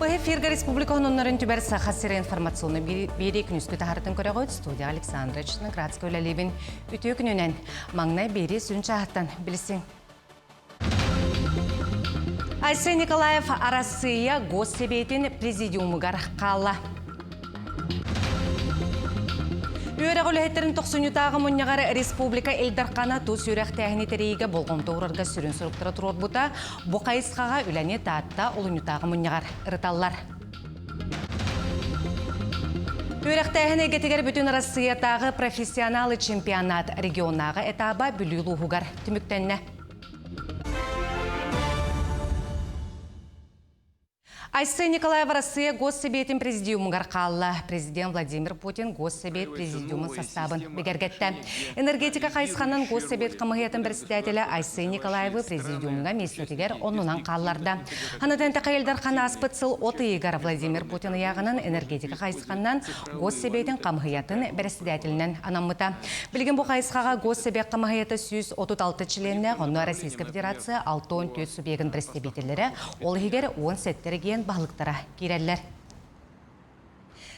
Эфирга республиканың онларын түбәр сахасыры информационны бері күнүскү тахарын көріғыд студия Александровичның Градская өләлебін үтіе күнінен маңнай бері сүнчі ақтан білісің. Айсен Николаев Арасыя Госсебетін президиумығар қала. Үйерек өліхеттерін 90-тағы мұнығары республика Элдарқана тұс үйрек тәғіне терейге болғымды ұрарға сүрін сұрықтыра тұрор бұта, бұқайысқаға үләне таатта ұлынытағы мұнығар ұрыталар. Үйрек тәғіне кетігер бүтін Россиятағы профессионалы чемпионат регионағы этаба бүлілу ғуғар түміктенне. Айсен Николаев Россия Госсебетін президиумығар қалла. Президент Владимир Путин Госсебет президиумын составын бігергетті. Энергетика қайысқанын Госсебет қымығетін председателі Айсен Николаевы президиумыға меслетігер онынан қалларда. Ханаден тақайылдар қана аспытсыл отыйығар Владимир Путин яғының энергетика қайысқаннан Госсебетін қымығетін председателінен анамыта. Білген бұл қайысқаға Госсебет қымығеті 136 членіне ғонны Российская Федерация 6-10 төт субъегін представителері ол егер 10 сеттерген бағылықтара керелер.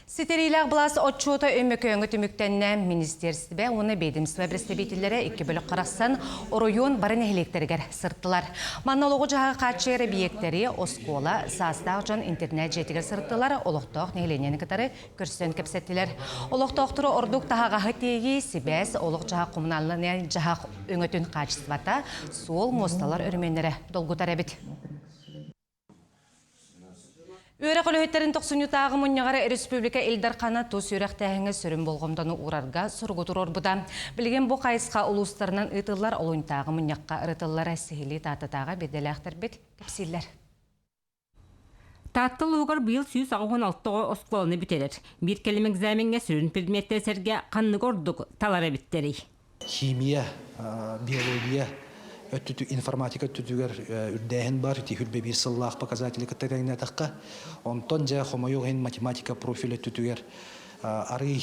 Сетерейлер бұласы отчуыты өмікі өңі түміктенне министерстве, оны бедімсве представителері 2 бөлік қарақсан оройон барын әхелектергер сұрттылар. Манналығы жаға қатшері биектері оскола, састағы жан интернет жетігер сұрттылар, олықтық нәйленен кітары көрсен кепсеттілер. Олықтық тұры ордық тағағы тегі себәс олық жаға коммуналыны жаға өңітін қачысвата сол мосталар өрменлері долгутар әбіт. Үйрек өліхеттерін 90-тағы мұнығары республика Элдарқана тұс үйрек тәңі сүрін болғымданы ұрарға сұрғытыр орбыда. Білген бұл қайысқа ұлыстарынан ұтылар олуынтағы мұныққа ұтылар әсігілі татытаға беделі ақтар бет кәпсейлер. Таттыл ұғыр бұйыл 116 осколаны бітелер. Bir келім экзаменге сүрін предметтер сәрге қанны көрдік талара біттері. Химия, биология, информатика түтігер үрдәйін бар, хүлбе бір сыллақ показатели кіттіріне таққа. Онтон жа хомойоғын математика профилі түтігер ары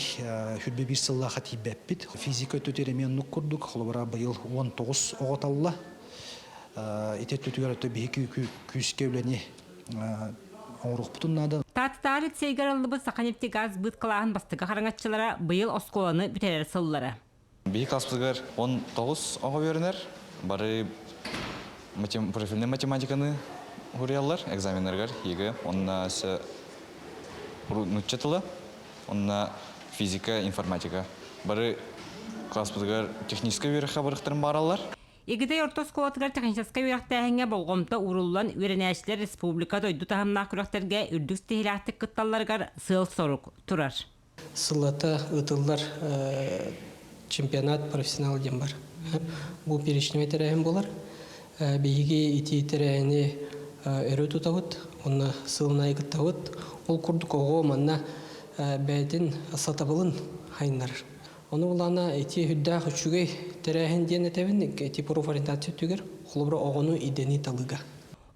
хүлбе бір сыллаққа тейбәппіт. Физика түтеремен нүк күрдік, қолыбыра бұйыл 19 оғаталла. Ете түтігер өті бейкі күске өләне оңырық бұтыннады. Татытары цейгер алыбы сақанепте газ бұт қылағын бастығы қараңатшылара бұйыл осколаны бітелер сыллары. Бейік аспызғар 19 оға берінер. Бары профильный математиканы ғұриялар, экзаменергер, егі, онына нүтчетілі, онына физика, информатика. Бары класспызғар техническа веріға барықтырын баралар. Егідей ортос қолатығар техническа веріқті әңге болғымта урулан өренәшілер республика дойду тағымнақ күріқтерге үрдік стихилақтық күтталарғар сыл соруқ тұрар. Сылата ұтылар чемпионат профессионал дем бар. Бұл перешінеме тәрәйін болар. Бейге ити тәрәйіні өрі тұтауыт, оны сылына айғыттауыт. Ол күрдік оғы манна бәйтін сатабылын хайынлар. Оны олана ити хүддақ үшіге тәрәйін ден әтәвін, ити профориентация түгер, қолыбыра оғыны идені талыға.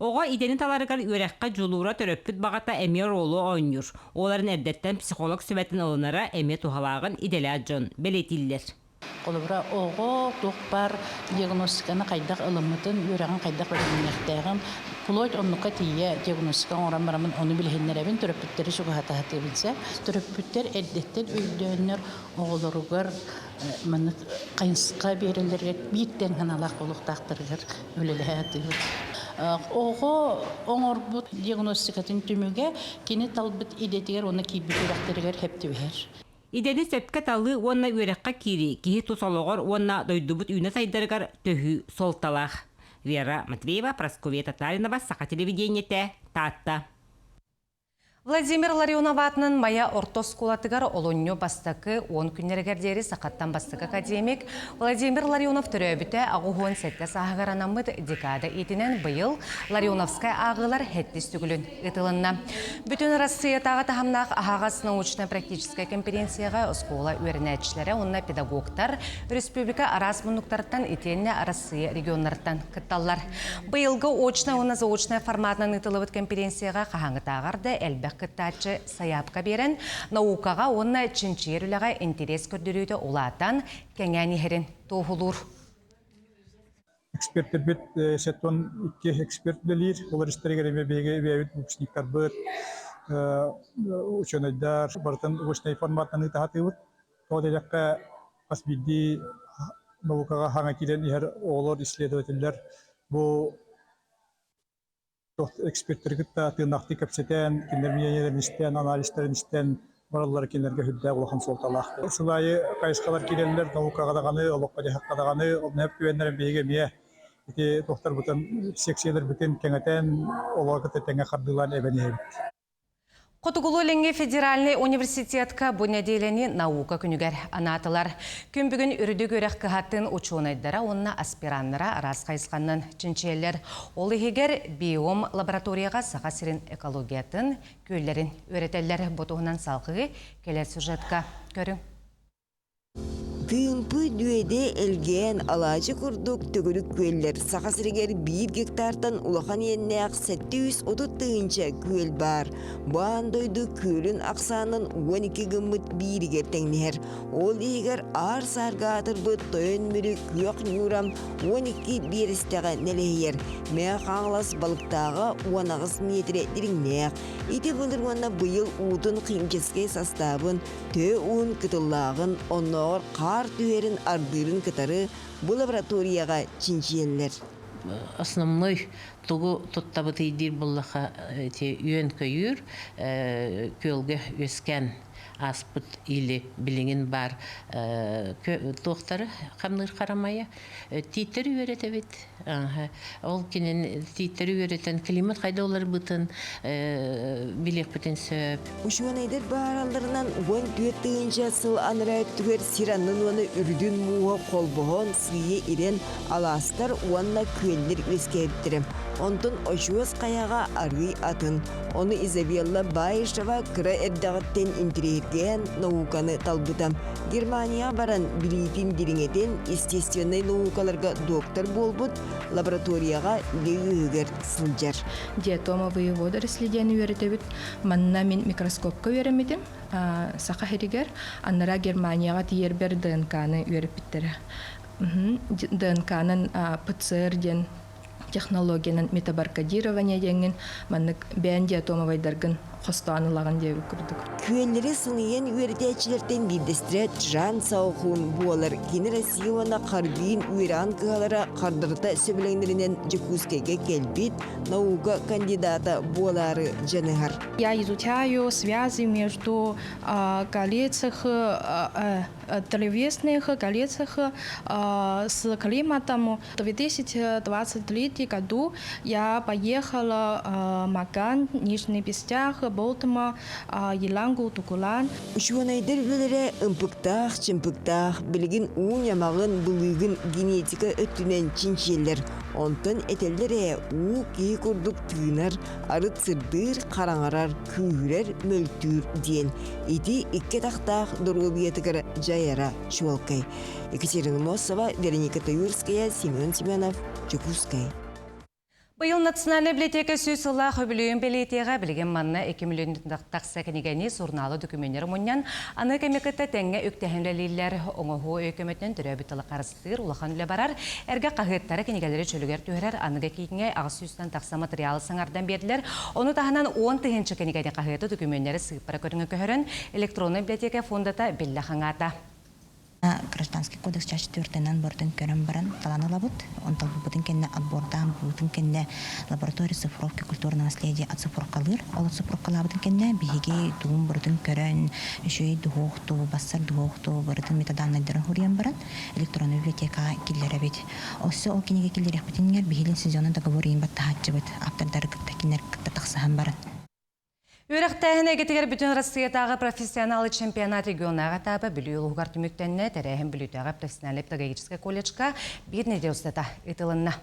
Оға идені таларығар өрәққа жолуыра төрөппіт бағата әме ролы ойныр. Оларын әрдеттен психолог сөбәтін олынара әме тухалағын иделі аджон бәлетілдер. Қолыбыра оғы тоқпар диагностиканы қайдақ ылымытын, өрәғын қайдақ бәлінмектәғын, Пулойт оннуқа тие диагностиканы орамарамын оны білгенлерін төрөппіттері сұғатағаты білсе, төрөппіттер әрдеттен өйдөнер оғылырығыр қайынсыққа берілдерге биіктен ғаналақ олықтақтырғыр өлілі әтігір. Оғы оңыр бұд диагностикатын түміге кені талбыт идетігер оны кейбіт өрәқтергер хепті бер. Идені сөпке талы онна өрәққа кири, кейі тұсалығыр онна дойдубыт үйіне сайдырғар төхі солталақ. Вера Матвеева, Прасковья Татаринова, Саха телевидениете, Татта. Владимир Ларионоватның мая ортос кулатыгар олоньо бастакы 10 күннергердері сақаттан бастық академик Владимир Ларионов түрөбіті ағуғын сәтті сағығар анамыд декада етінен бұйыл Ларионовскай ағылар хәттіс түгілін ұтылынна. Бүтін Россиятағы тағымнақ ағағас научно-практическая конференцияға оскола өрінәтшілері, онына педагогтар, республика арас мұнықтарттан етенне Россия регионларттан күтталар. Бұйылғы очна, оны заочная форматынан ұтылыбыт конференцияға қағаңытағарды әлбәқ кыттачы саяпка берен, наукаға онна чинчерулаға интерес көрдірүйді олатан кәңәні херін тоғылур. эксперттер бит сеттон икки эксперт делир. Олар истерегереме беге бевит выпускниктар бит ученыйдар бартын учный форматаны тахатыбыт. Тоделякка асбиди наукага хаңа килен ихер олар исследовательлер бу эксперттер гитта тынақты капсетен, киндермиялерин истен, анализтерин истен баралар кинерге хүддә улахан солталах. Шулай кайышкалар киленлер наукага даганы, олокка жахакка даганы, олнеп күвеннерин беге мие. Ити доктор бутын секциялар бүтін кеңетен оларға тәтәңе қардылан әбәне. Котугулу Ленге федеральный университетка bu неделени наука күнігер анатылар. Күн бүгін үрді көрек кығаттын ученыйдара, онына аспираннара арас қайысқаннан чинчелер. Ол егер биом лабораторияға саға сирин экологиятын көйлерін өретелер ботуғынан салқығы келер сюжетка көрің. Тыымпы дүеде элген алачы курдук төгүрүк күөллер сакасырыгер 1 гектартан улахан еннеак 730 тыынча күөл бар. Баан дойду күөлүн аксанын 12 гыммыт биригер теңнер. Ол егер ар саргатыр быт тойын мүрі күөк нюрам 12 берістеға нелейер. Мәк аңлас балыктағы 19 метре диріңнеак. Ити бұлдырғанна бұйыл уутун кыймческе составын, тө уын кытыллагын, онноор қар түйерін ардырын кытары бұл лабораторияға чинчиеллер. Основной тугу туттабыты идир буллаха үйен көйір көлге өскен аспыт или билingen бар тоқтары қамныр қарамая титтер үйерете бит. Ол кенен титтер үйеретен климат қайда олар бұтын билек бүтін сөп. Ушуанайдар бараларынан 14 тыынча сыл анырай түгер сиранның оны үрдін муға қолбығын сүйе ирен аластар уанна көлдер өскептірім. Онтын ошуыз қаяға арғый атын. Оны Изабелла Байышева кыра эрдағыттен интерерген науканы талбытам. Германия баран брифинг диреңетен естественный наукаларға доктор болбут лабораторияға лейгігер сылжар. Диатомовые водорослиден үйеретебіт. Манна мен микроскопқа үйеремедім. Сақа херигер, аннара Германияға тиербер ДНК-ны үйерепіттері. ДНК-нын ПЦР-ден технологияның метабаркодирование деңін маннык бән диатомовайдаргын хостанылаган деп күрдік. Күеллері сыңыен үйертәчілерден бейдестірет жан сауқуын буалар генерасионна қарбейін үйран кығалара қардырыта сөбіленлерінен Жекускеге келбит наука кандидата буалары жанығар. Я изучаю связи между колецах, древесных колецах с климатом. В 2023 году я поехала в Маган, Нижний Пестях, Болтма, Елангу, Тугулан. Ушуанайдар білері ымпықтақ, чымпықтақ, білігін уын ямағын бұлығын генетика өттінен чинчелер. Онтын әтелдері у кей күрдік түйінар, арыт сырдыр, қараңарар, күйірер, мөлтүр дейін. Ити икке тақтақ дұрғылбиетігір жайара шуалқай. Екатерина Мосова, Вероника Таюрская, Семен Семенов, Жекускай. Быйыл Национальный библиотека сүйсілі хөбілуін білетеға білген манна 2 миллион тақса кенегені журналы документері мұннан аны кәмекетті тәңе өктәхімлелілер оңығы өкіметінен түрі бүтілі қарыстыр улахан үлі барар. Әрге қағыттары кенегелері чөлігер түйірер анығы кейінге ағыз сүйістен тақса материалы саңардан берділер. Оны тағынан 10 тығыншы кенегені қағыты документері сығыппара көріңі көхірін электронный библиотека фондата білі қаңата. Гражданский кодекс часть 4-нан бортын көрін баран таланы лабыт. Он талбытын кенне отбордан, бұлтын кенне лаборатория цифровки культурного наследия оцифровкалыр. Ол оцифровкалабытын кенне бігеге туым бортын көрін, үшөй дұғуқту, бассар дұғуқту, бортын метаданнайдарын хуриян баран. Электронный библиотека келлері бет. Осы ол кенеге келлері бітінгер бігелін сезонын договор ең бат тағатчы бет. Аптардары күтті кенер күтті тақсыған баран. Үріқтәхіне кетігер бүтін Россиятағы профессионалы чемпионат регионаға табы білі ұлғар түміктенне тәрәхін білітіға профессионалы педагогический колледжға бір неде ұстата етілінна.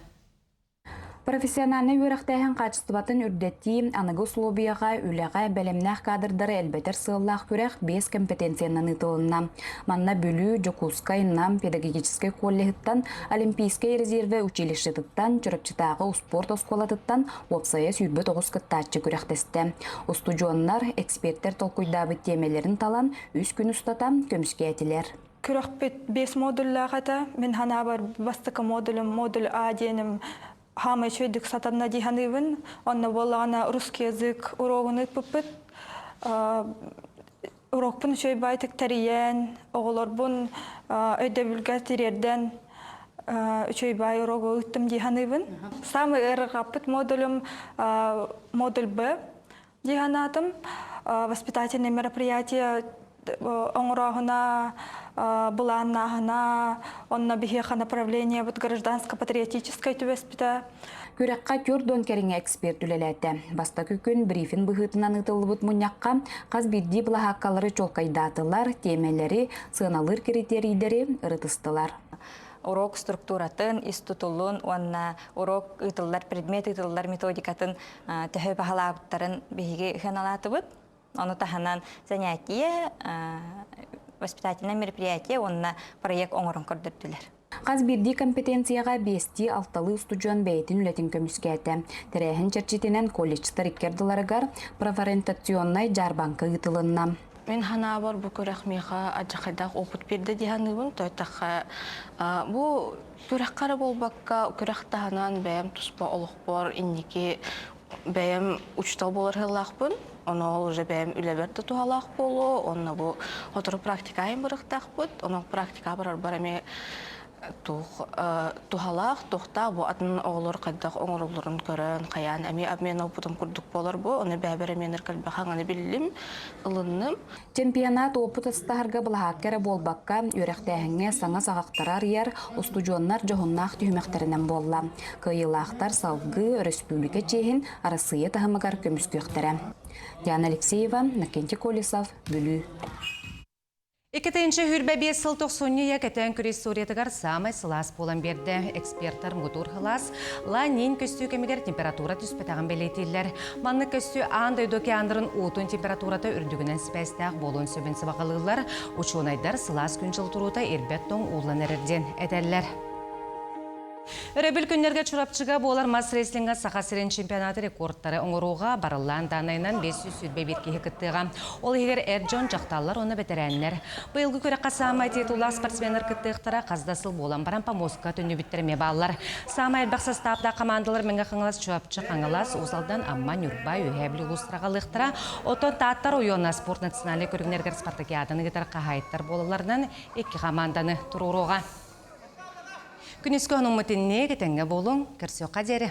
Профессиональный үріқтәхін қачыстыбатын үрдетті анығы условияға үліға бәлемнәқ кадрдары әлбәтір сығыллақ көрек 5 компетенциянан ытылынна. Манна бүлі Жекускай нам педагогический коллегіттан, олимпийский резерве училищетіттан, жүріпчітағы спорт осколатыттан, опсая сүйбі 9 кыттачы көректесті. Устудионлар, эксперттер толкуйдабы темелерін талан, 3 күн ұстатам көміске әтілер. күрәхпет 5 модульлағата, мен хана бар бастықы модуль А денім хамы чөйдік сатанна диханывын, онна болағана русский язык урогыны пыппыт, урокпын чөй байтык тәриян, оғылар бұн өйді бүлгә тирерден чөй бай урогы үттім диханывын. Самый әріғапыт модуль Б диханатым, воспитательные мероприятия оңырағына, бұланнағына, онна бігеға направление гражданско-патриотической түвеспіті. Күрәкка көрдон кәріңе эксперт үлеләті. Баста күкін брифин бұғытынан ұтылы бұт мұнякқа қаз бірді бұлағаққалары чолқайдатылар, темелері, сығыналыр критерийдері ұрытыстылар. Урок структуратын, истутулун, онна урок ытыллар, предмет ытыллар методикатын тәхі бағалабыттарын бігеге ғаналаты бұд. Оны таханан занятие, воспитательное мероприятие, онна проект оңырын көрдірділер. Қаз бірді компетенцияға бести алталы студион бәйтін үлетін көміскәті. Тәрәхін черчетінен колледж тариккерділарығар профориентационнай жарбанқы ұтылынна. Мен хана бар бұл көрәқмеға ажақайдақ опыт берді дегенігін тойтаққа. Бұл көрәққары болбаққа көрәқтағынан бәйім тұспа олық бар, иннеке бәйім ұчтал болар ғылақпын. Оны ол уже бәйім үләберді туғалақ болу, оны бұл отыры практикайын бұрықтақ бұд, оның практика барар бараме тухалах тухта бу атын оғлор қайдақ оңырларын көрін қаян әме обмен опытым күрдік болар бу оны бәбірі менір кәлбәқан аны білілім ылынным. Чемпионат опыт астағырға бұлағаккері болбаққа өректәхіңе саңа сағақтарар ер устудионнар жоғыннақ түймәқтерінен болла. Кыйылақтар салғы республика чейін арасыя тағымығар көміскөқтері. Диана Алексеева, Накенти Колесов, Бүлі. Икетенче хүрбе 5 сыл 90-я кәтен күрес сориятыгар самай сылас болан берді. Эксперттар мұтур хылас, ланин көстүү кемегер температура түспетағын белетелер. Манны көстүү андай докеандырын отын температурата үрдігінен спәстәқ болын сөбін сыбақылылар, учуынайдар сылас күн жылтыруыта ербеттон улан әрерден әдәллер. Ребіл күннерге чурапчыға болар мас рейслинга сақасырен чемпионаты рекордтары оңыруға барылан данайынан 500 сүрбе беркеге кіттіға. Ол егер әрджон жақталар оны бетерәнлер. Бұйылғы көрі қасамай тетула спортсменер кіттіқтара қаздасыл болан баран помоска түні біттерме балар. Самай әлбақ састапта командалар менге қаңылас чурапчы қаңылас осалдан амман үрбай өйәбілі ұлыстырағалықтыра. Отон тааттар ойона спорт националы көрігнергер спартакиаданы кетар қағайттар болыларынан 2 команданы тұруруға. Күнескі оның мұтінне кетенге болың, кірсі қадері.